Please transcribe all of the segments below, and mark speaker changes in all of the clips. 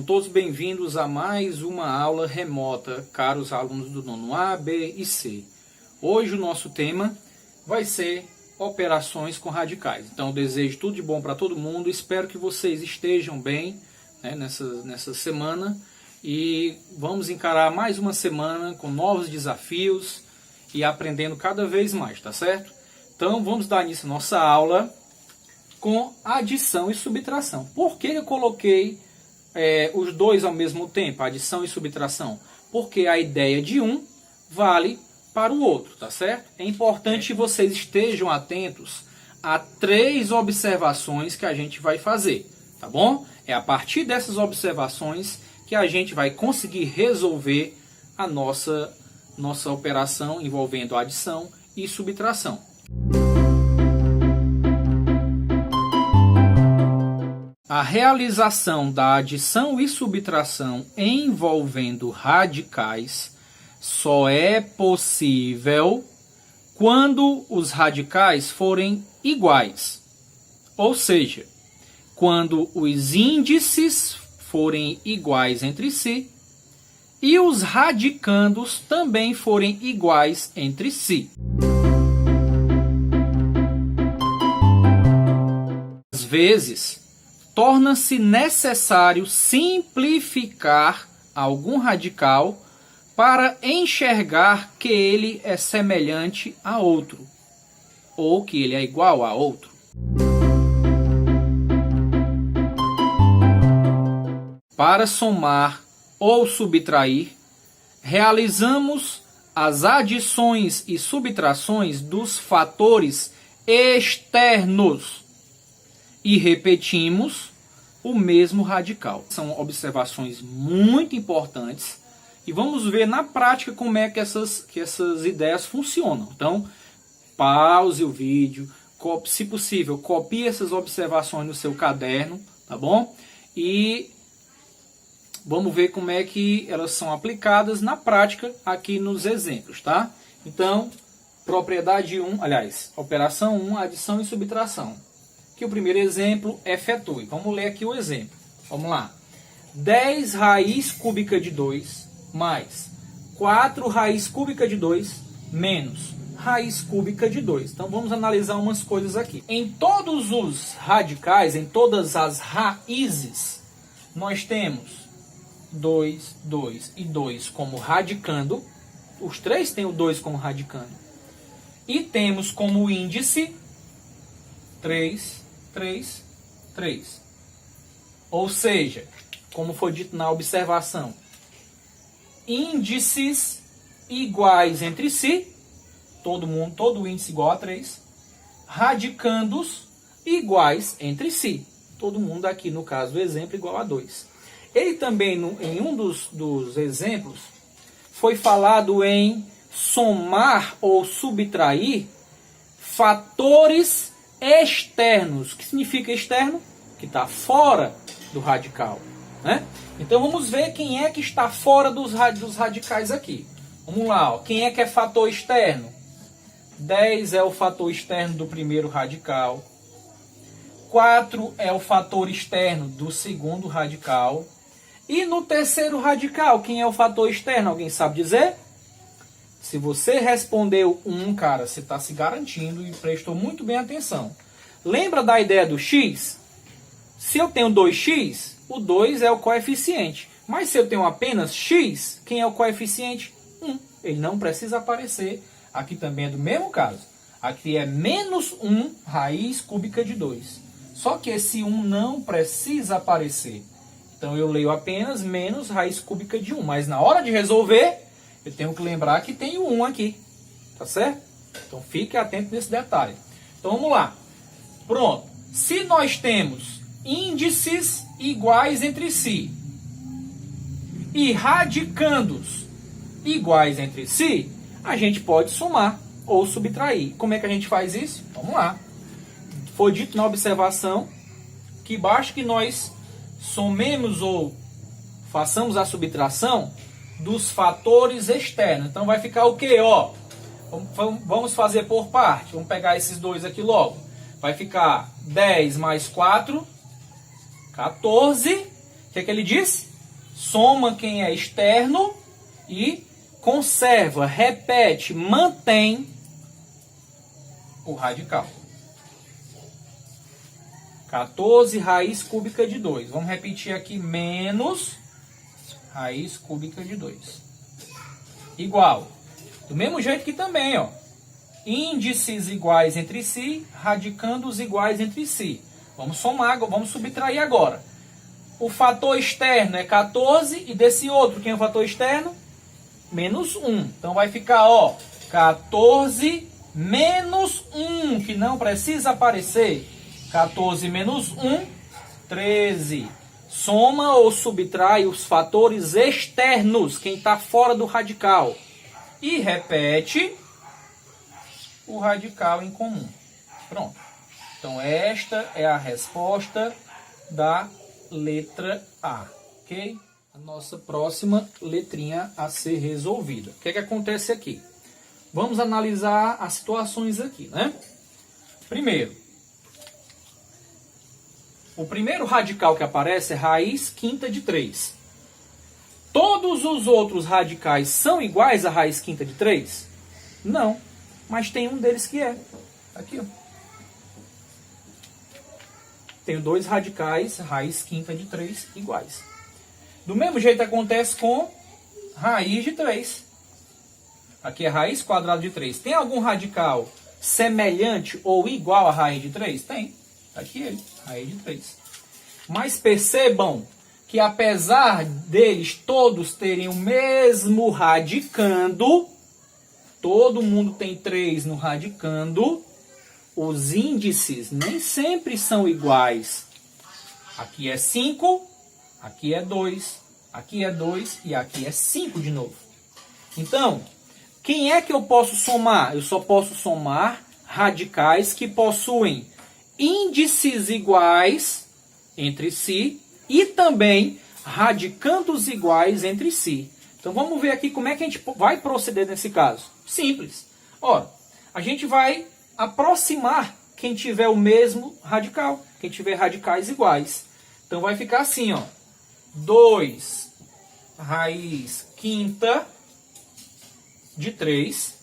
Speaker 1: Sejam todos bem-vindos a mais uma aula remota, caros alunos do nono A, B e C. Hoje o nosso tema vai ser operações com radicais. Então eu desejo tudo de bom para todo mundo, espero que vocês estejam bem, né, nessa semana e vamos encarar mais uma semana com novos desafios e aprendendo cada vez mais, tá certo? Então vamos dar início à nossa aula com adição e subtração. Por que eu coloquei os dois ao mesmo tempo, adição e subtração? Porque a ideia de um vale para o outro, tá certo? É importante que vocês estejam atentos a 3 observações que a gente vai fazer, tá bom? É a partir dessas observações que a gente vai conseguir resolver a nossa operação envolvendo adição e subtração. A realização da adição e subtração envolvendo radicais só é possível quando os radicais forem iguais. Ou seja, quando os índices forem iguais entre si e os radicandos também forem iguais entre si. Às vezes, torna-se necessário simplificar algum radical para enxergar que ele é semelhante a outro, ou que ele é igual a outro. Para somar ou subtrair, realizamos as adições e subtrações dos fatores externos e repetimos o mesmo radical. São observações muito importantes e vamos ver na prática como é que essas ideias funcionam. Então, pause o vídeo, se possível, copie essas observações no seu caderno, tá bom? E vamos ver como é que elas são aplicadas na prática aqui nos exemplos, tá? Então, propriedade 1, aliás, operação 1, adição e subtração. Que o primeiro exemplo efetue. Vamos ler aqui o exemplo. Vamos lá. 10 raiz cúbica de 2 mais 4 raiz cúbica de 2 menos raiz cúbica de 2. Então vamos analisar umas coisas aqui. Em todos os radicais, em todas as raízes, nós temos 2, 2 e 2 como radicando. Os três têm o 2 como radicando. E temos como índice 3, 3, 3. Ou seja, como foi dito na observação, índices iguais entre si, todo índice igual a 3, radicandos iguais entre si, todo mundo aqui no caso do exemplo igual a 2. Ele também, em um dos exemplos, foi falado em somar ou subtrair fatores externos. O que significa externo? Que está fora do radical, né? Então vamos ver quem é que está fora dos radicais aqui. Vamos lá, ó. Quem é que é fator externo? 10 é o fator externo do primeiro radical. 4 é o fator externo do segundo radical. E no terceiro radical, quem é o fator externo? Alguém sabe dizer? Se você respondeu 1, cara, você está se garantindo e prestou muito bem atenção. Lembra da ideia do x? Se eu tenho 2x, o 2 é o coeficiente. Mas se eu tenho apenas x, quem é o coeficiente? 1. Ele não precisa aparecer. Aqui também é do mesmo caso. Aqui é menos 1 raiz cúbica de 2. Só que esse 1 não precisa aparecer. Então eu leio apenas menos raiz cúbica de 1. Mas na hora de resolver, eu tenho que lembrar que tem o 1 aqui. Tá certo? Então fique atento nesse detalhe. Então vamos lá. Pronto. Se nós temos índices iguais entre si e radicandos iguais entre si, a gente pode somar ou subtrair. Como é que a gente faz isso? Vamos lá. Foi dito na observação que basta que nós somemos ou façamos a subtração dos fatores externos. Então vai ficar o quê? Ó, vamos fazer por parte. Vamos pegar esses dois aqui logo. Vai ficar 10 mais 4, 14. O que é que ele diz? soma quem é externo e conserva, repete, mantém o radical. 14 raiz cúbica de 2. Vamos repetir aqui, menos raiz cúbica de 2. Igual. Do mesmo jeito que também, ó. Índices iguais entre si, radicandos iguais entre si. Vamos somar, vamos subtrair agora. O fator externo é 14 e desse outro, quem é o fator externo? Menos 1. Então vai ficar, ó, 14 menos 1, que não precisa aparecer. 14 menos 1, 13. Soma ou subtrai os fatores externos, quem está fora do radical. E repete o radical em comum. Pronto. Então esta é a resposta da letra A. Ok? A nossa próxima letrinha a ser resolvida. O que é que acontece aqui? Vamos analisar as situações aqui, né? Primeiro, o primeiro radical que aparece é raiz quinta de 3. Todos os outros radicais são iguais à raiz quinta de 3? Não, mas tem um deles que é. Aqui, ó. Tenho dois radicais, raiz quinta de 3, iguais. Do mesmo jeito acontece com raiz de 3. Aqui é raiz quadrada de 3. Tem algum radical semelhante ou igual a raiz de 3? Tem. Aqui ele, raiz de 3. Mas percebam que apesar deles todos terem o mesmo radicando, todo mundo tem 3 no radicando, os índices nem sempre são iguais. Aqui é 5, aqui é 2, aqui é 2 e aqui é 5 de novo. Então, quem é que eu posso somar? Eu só posso somar radicais que possuem índices iguais entre si e também radicandos iguais entre si. Então vamos ver aqui como é que a gente vai proceder nesse caso. Simples. Ora, a gente vai aproximar quem tiver o mesmo radical, quem tiver radicais iguais. Então vai ficar assim, ó. 2 raiz quinta de 3.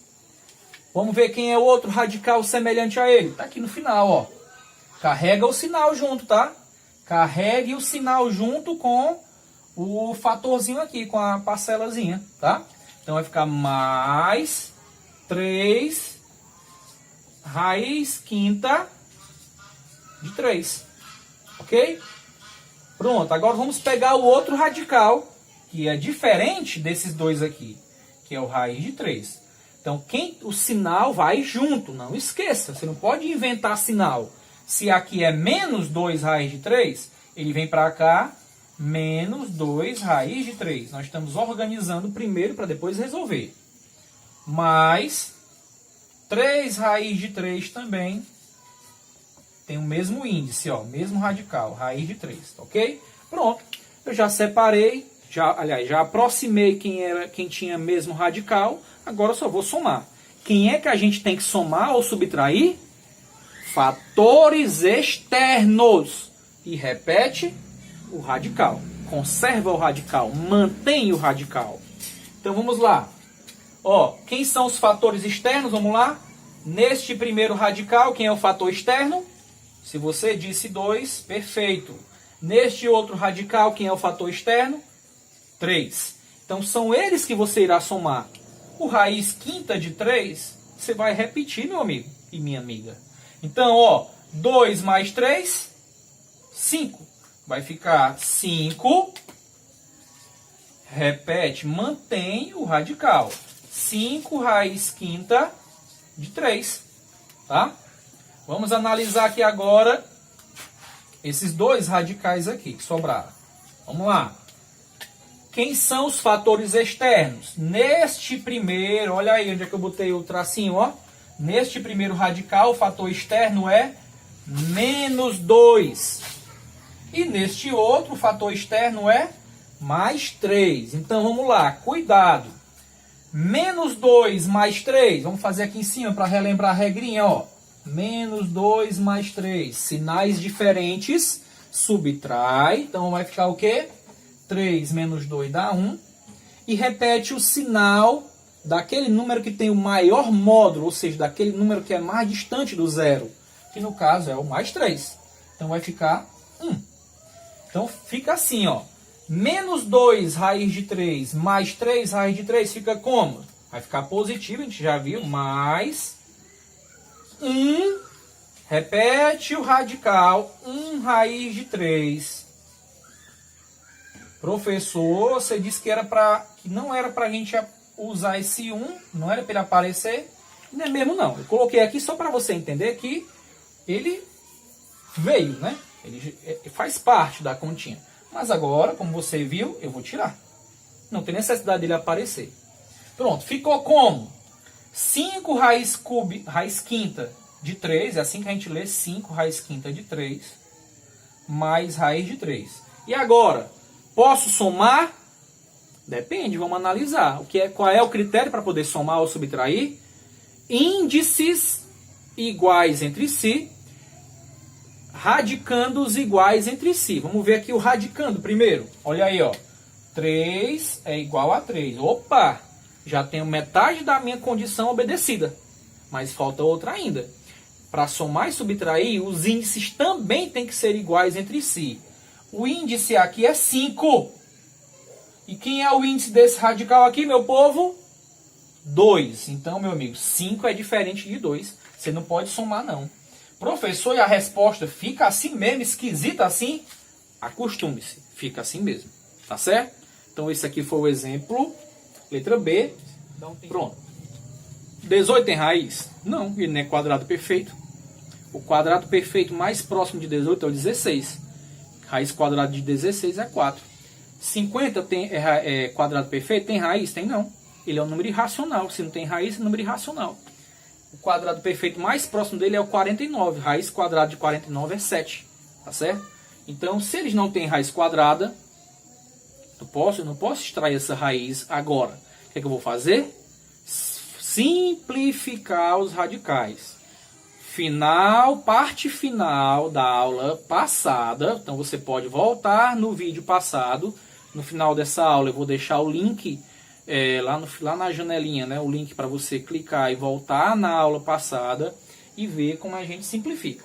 Speaker 1: Vamos ver quem é o outro radical semelhante a ele. Está aqui no final, ó. Carrega o sinal junto, tá? Carregue o sinal junto com o fatorzinho aqui, com a parcelazinha, tá? Então vai ficar mais 3 raiz quinta de 3. Ok? Pronto, agora vamos pegar o outro radical, que é diferente desses dois aqui, que é o raiz de 3. Então, o sinal vai junto, não esqueça, você não pode inventar sinal. Se aqui é menos 2 raiz de 3, ele vem para cá, menos 2 raiz de 3. Nós estamos organizando primeiro para depois resolver. Mais 3 raiz de 3 também tem o mesmo índice, ó, mesmo radical, raiz de 3, ok? Pronto, eu já separei, já aproximei quem tinha mesmo radical, agora eu só vou somar. Quem é que a gente tem que somar ou subtrair? Fatores externos. E repete o radical. Conserva o radical, mantém o radical. Então vamos lá. Ó, quem são os fatores externos? Vamos lá. Neste primeiro radical, quem é o fator externo? Se você disse 2, perfeito. Neste outro radical, quem é o fator externo? 3. Então são eles que você irá somar. O raiz quinta de 3, você vai repetir, meu amigo e minha amiga. Então, ó, 2 mais 3, 5. Vai ficar 5. Repete, mantém o radical. 5 raiz quinta de 3. Tá? Vamos analisar aqui agora esses dois radicais aqui que sobraram. Vamos lá. Quem são os fatores externos? Neste primeiro, olha aí onde é que eu botei o tracinho, ó. Neste primeiro radical, o fator externo é menos 2. E neste outro, o fator externo é mais 3. Então, vamos lá, cuidado. Menos 2 mais 3, vamos fazer aqui em cima para relembrar a regrinha, ó. Menos 2 mais 3, sinais diferentes, subtrai. Então, vai ficar o quê? 3 menos 2 dá 1. E repete o sinal daquele número que tem o maior módulo, ou seja, daquele número que é mais distante do zero, que no caso é o mais 3. Então vai ficar 1. Então fica assim, ó. Menos 2 raiz de 3 mais 3 raiz de 3 fica como? Vai ficar positivo, a gente já viu, mais 1. Repete o radical, 1 raiz de 3. Professor, você disse que não era para a gente usar esse 1, não era para ele aparecer. Não é mesmo não. Eu coloquei aqui só para você entender que ele veio, né? Ele faz parte da continha. Mas agora, como você viu, eu vou tirar. Não tem necessidade dele aparecer. Pronto, ficou como? 5 raiz quinta de 3, é assim que a gente lê, 5 raiz quinta de 3, mais raiz de 3. E agora, posso somar? Depende, vamos analisar. Qual é o critério para poder somar ou subtrair? Índices iguais entre si, radicandos iguais entre si. Vamos ver aqui o radicando primeiro. Olha aí, ó. 3 é igual a 3. Opa! Já tenho metade da minha condição obedecida. Mas falta outra ainda. Para somar e subtrair, os índices também têm que ser iguais entre si. O índice aqui é 5. E quem é o índice desse radical aqui, meu povo? 2. Então, meu amigo, 5 é diferente de 2. Você não pode somar, não. Professor, e a resposta fica assim mesmo, esquisita assim? Acostume-se, fica assim mesmo. Tá certo? Então, esse aqui foi o exemplo. Letra B. Pronto. 18 tem raiz? Não, ele não é quadrado perfeito. O quadrado perfeito mais próximo de 18 é o 16. Raiz quadrada de 16 é 4. 50 é quadrado perfeito? Tem raiz? Tem não. Ele é um número irracional. Se não tem raiz, é um número irracional. O quadrado perfeito mais próximo dele é o 49. Raiz quadrada de 49 é 7. Tá certo? Então, se eles não têm raiz quadrada, eu não posso extrair essa raiz agora. O que é que eu vou fazer? Simplificar os radicais. Parte final da aula passada. Então você pode voltar no vídeo passado. No final dessa aula eu vou deixar o link lá na janelinha, né? O link para você clicar e voltar na aula passada e ver como a gente simplifica.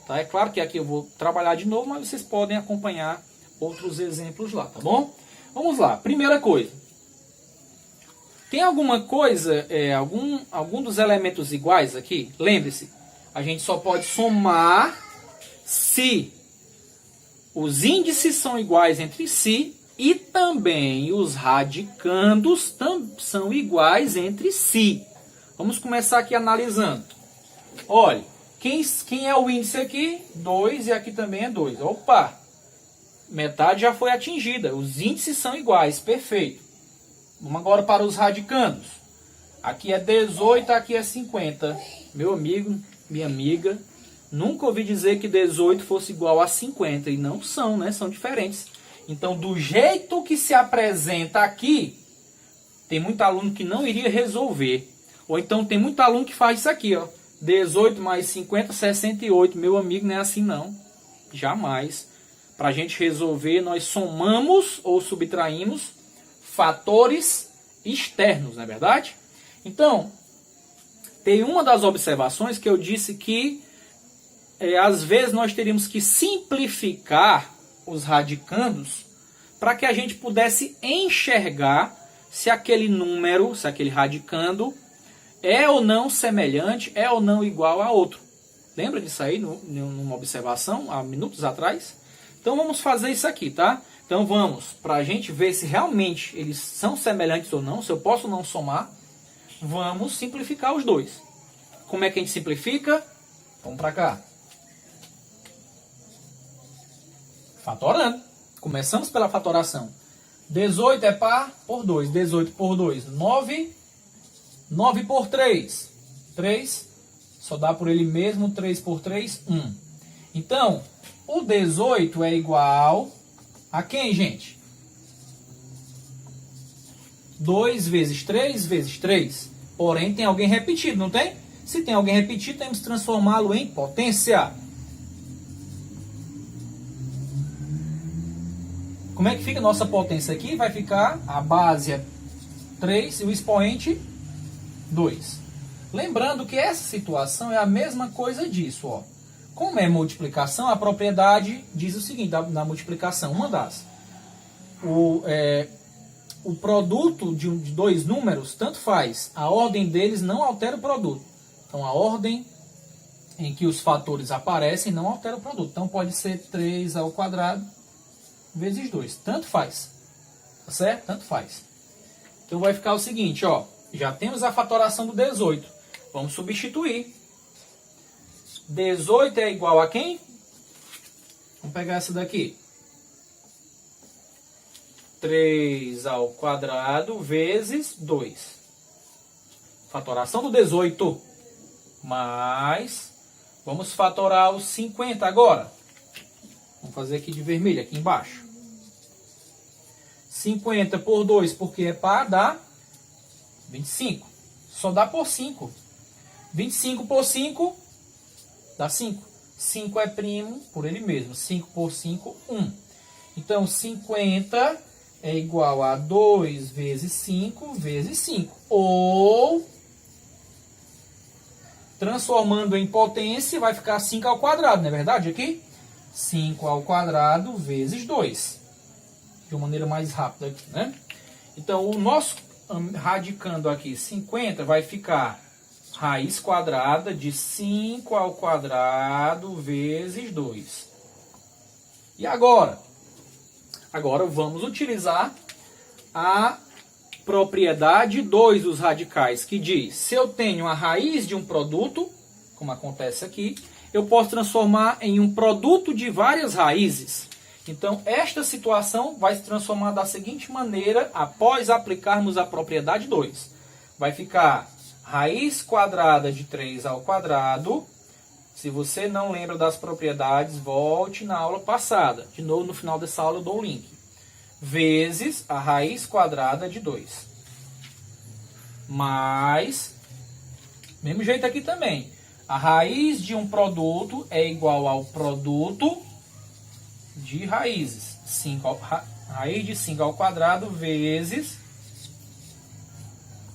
Speaker 1: Tá? É claro que aqui eu vou trabalhar de novo, mas vocês podem acompanhar outros exemplos lá, tá bom? Vamos lá. Primeira coisa. Tem alguma coisa, algum dos elementos iguais aqui? Lembre-se, a gente só pode somar se os índices são iguais entre si e também os radicandos são iguais entre si. Vamos começar aqui analisando. Olha, quem é o índice aqui? 2 e aqui também é 2. Opa! Metade já foi atingida. Os índices são iguais, perfeito. Vamos agora para os radicandos. Aqui é 18, aqui é 50. Meu amigo, minha amiga, nunca ouvi dizer que 18 fosse igual a 50. E não são, né? São diferentes. Então, do jeito que se apresenta aqui, tem muito aluno que não iria resolver. Ou então tem muito aluno que faz isso aqui, ó. 18 mais 50, 68. Meu amigo, não é assim não. Jamais. Para a gente resolver, nós somamos ou subtraímos fatores externos, não é verdade? Então, tem uma das observações que eu disse que às vezes nós teríamos que simplificar os radicandos para que a gente pudesse enxergar se aquele número, se aquele radicando é ou não semelhante, é ou não igual a outro. Lembra disso aí numa observação há minutos atrás? Então vamos fazer isso aqui, tá? Então vamos, para a gente ver se realmente eles são semelhantes ou não, se eu posso ou não somar, vamos simplificar os dois. Como é que a gente simplifica? Vamos para cá. Fatorando. Começamos pela fatoração. 18 é par por 2. 18 por 2, 9. 9 por 3, 3. Só dá por ele mesmo. 3 por 3, 1. Então, o 18 é igual a quem, gente? 2 vezes 3 vezes 3. Porém, tem alguém repetido, não tem? Se tem alguém repetido, temos que transformá-lo em potência. Como é que fica a nossa potência aqui? Vai ficar a base é 3 e o expoente 2. Lembrando que essa situação é a mesma coisa disso, ó. Como é multiplicação, a propriedade diz o seguinte, na multiplicação, uma das. O produto de dois números, tanto faz. A ordem deles não altera o produto. Então, a ordem em que os fatores aparecem não altera o produto. Então, pode ser 3 ao quadrado vezes 2. Tanto faz. Tá certo? Tanto faz. Então, vai ficar o seguinte, ó. Já temos a fatoração do 18. Vamos substituir. 18 é igual a quem? Vamos pegar essa daqui. 3 ao quadrado vezes 2. Fatoração do 18. Mais, vamos fatorar os 50 agora. Vamos fazer aqui de vermelho, aqui embaixo. 50 por 2, porque é par, dá 25. Só dá por 5. 25 por 5, dá 5. 5 é primo por ele mesmo. 5 por 5, 1. Então, 50 é igual a 2 vezes 5 vezes 5. Ou, transformando em potência, vai ficar 5 ao quadrado, não é verdade? Aqui, 5 ao quadrado vezes 2. De uma maneira mais rápida aqui, né? Então, o nosso radicando aqui 50 vai ficar raiz quadrada de 5 ao quadrado vezes 2. E agora? Agora vamos utilizar a propriedade 2 dos radicais, que diz, se eu tenho a raiz de um produto, como acontece aqui, eu posso transformar em um produto de várias raízes. Então, esta situação vai se transformar da seguinte maneira, após aplicarmos a propriedade 2. Vai ficar raiz quadrada de 3 ao quadrado. Se você não lembra das propriedades, volte na aula passada. De novo, no final dessa aula eu dou o link. Vezes a raiz quadrada de 2. Mais, mesmo jeito aqui também. A raiz de um produto é igual ao produto de raízes. Raiz de 5 ao quadrado vezes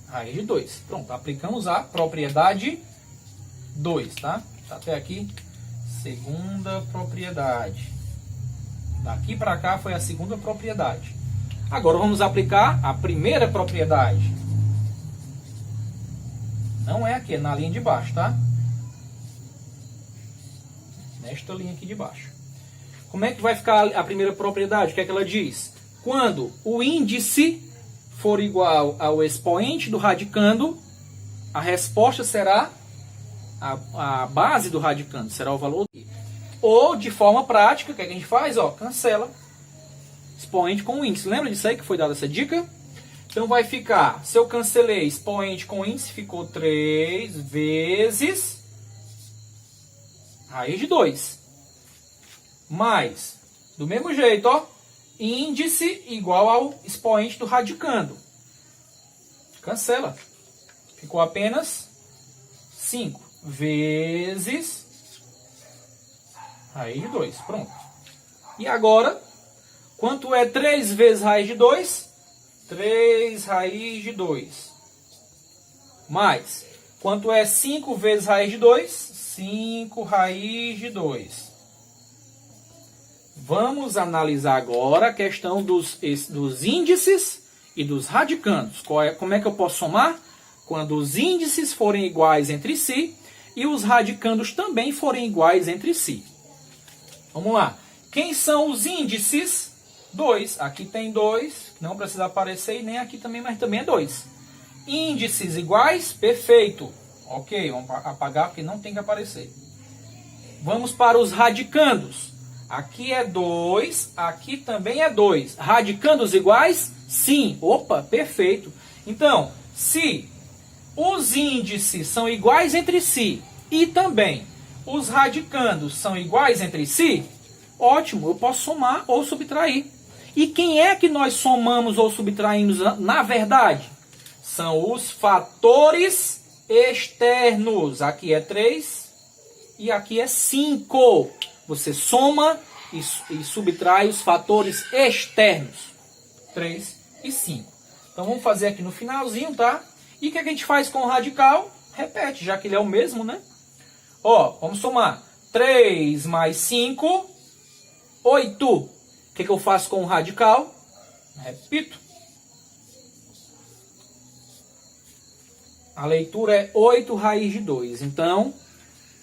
Speaker 1: raiz de 2. Pronto, aplicamos a propriedade 2, tá? Até aqui, segunda propriedade. Daqui para cá foi a segunda propriedade. Agora vamos aplicar a primeira propriedade. Não é aqui, é na linha de baixo, tá? Nesta linha aqui de baixo. Como é que vai ficar a primeira propriedade? O que é que ela diz? Quando o índice for igual ao expoente do radicando, a resposta será a base do radicando, será o valor. Ou, de forma prática, o que a gente faz? Ó, cancela expoente com índice. Lembra disso aí que foi dada essa dica? Então vai ficar, se eu cancelei expoente com índice, ficou 3 vezes raiz de 2. Mais, do mesmo jeito, ó, índice igual ao expoente do radicando. Cancela. Ficou apenas 5 vezes raiz de 2. Pronto. E agora, quanto é 3 vezes raiz de 2? 3 raiz de 2. Mais, quanto é 5 vezes raiz de 2? 5 raiz de 2. Vamos analisar agora a questão dos índices e dos radicandos. Como é que eu posso somar? Quando os índices forem iguais entre si e os radicandos também forem iguais entre si. Vamos lá. Quem são os índices? 2. Aqui tem 2, não precisa aparecer, e nem aqui também, mas também é 2. Índices iguais? Perfeito. Ok, vamos apagar porque não tem que aparecer. Vamos para os radicandos. Aqui é 2, aqui também é 2. Radicandos iguais? Sim. Opa, perfeito. Então, se os índices são iguais entre si e também os radicandos são iguais entre si, ótimo, eu posso somar ou subtrair. E quem é que nós somamos ou subtraímos na verdade? São os fatores externos. Aqui é 3 e aqui é 5. Você soma e subtrai os fatores externos. 3 e 5. Então vamos fazer aqui no finalzinho, tá? E o que a gente faz com o radical? Repete, já que ele é o mesmo, né? Ó, vamos somar. 3 mais 5, 8. O que eu faço com o radical? Repito. A leitura é 8 raiz de 2. Então,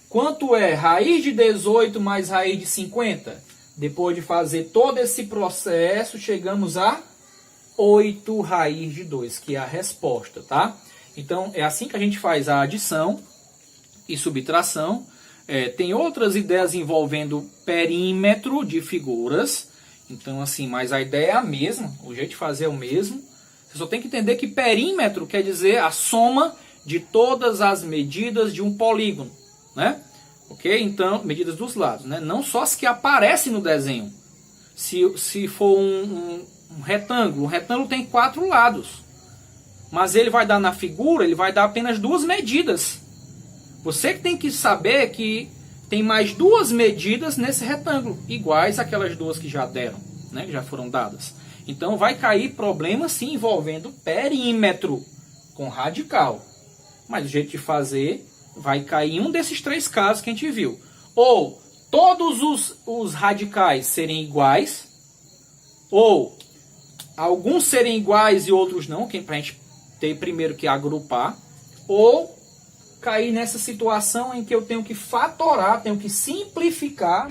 Speaker 1: quanto é raiz de 18 mais raiz de 50? Depois de fazer todo esse processo, chegamos a 8 raiz de 2, que é a resposta, tá? Então, é assim que a gente faz a adição e subtração. Tem outras ideias envolvendo perímetro de figuras. Então, assim, mas a ideia é a mesma, o jeito de fazer é o mesmo. Você só tem que entender que perímetro quer dizer a soma de todas as medidas de um polígono, né? Ok? Então, medidas dos lados, né? Não só as que aparecem no desenho. Se for um retângulo tem 4 lados. Mas ele vai dar na figura, ele vai dar apenas 2 medidas. Você que tem que saber que tem mais 2 medidas nesse retângulo, iguais àquelas 2 que já deram, né? Que já foram dadas. Então vai cair problema sim envolvendo perímetro com radical. Mas o jeito de fazer vai cair em um desses 3 casos que a gente viu. Ou todos os radicais serem iguais, ou alguns serem iguais e outros não, que para a gente ter primeiro que agrupar, ou cair nessa situação em que eu tenho que fatorar, tenho que simplificar